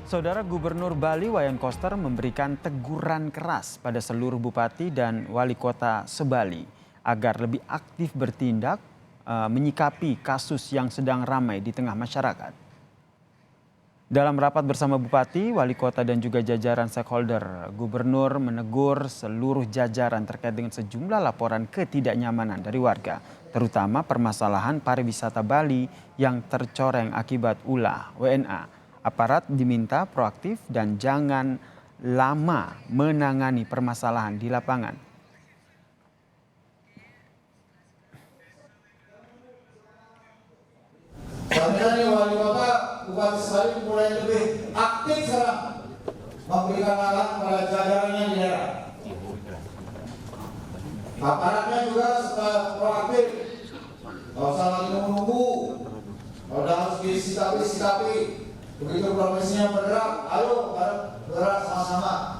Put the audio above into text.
Saudara Gubernur Bali Wayan Koster memberikan teguran keras pada seluruh bupati dan wali kota se-Bali agar lebih aktif bertindak menyikapi kasus yang sedang ramai di tengah masyarakat. Dalam rapat bersama bupati, wali kota dan juga jajaran stakeholder, Gubernur menegur seluruh jajaran terkait dengan sejumlah laporan ketidaknyamanan dari warga, terutama permasalahan pariwisata Bali yang tercoreng akibat ulah WNA. Aparat diminta proaktif dan jangan lama menangani permasalahan di lapangan. Sebenarnya wali kota Bupati Sebali mulai lebih aktif sekarang memberikan arahan pada jajarannya di daerah. Aparatnya juga proaktif, kalau usah lagi menunggu, kalau udah harus disikapi. Begitu profesinya bergerak, ayo bergerak sama-sama.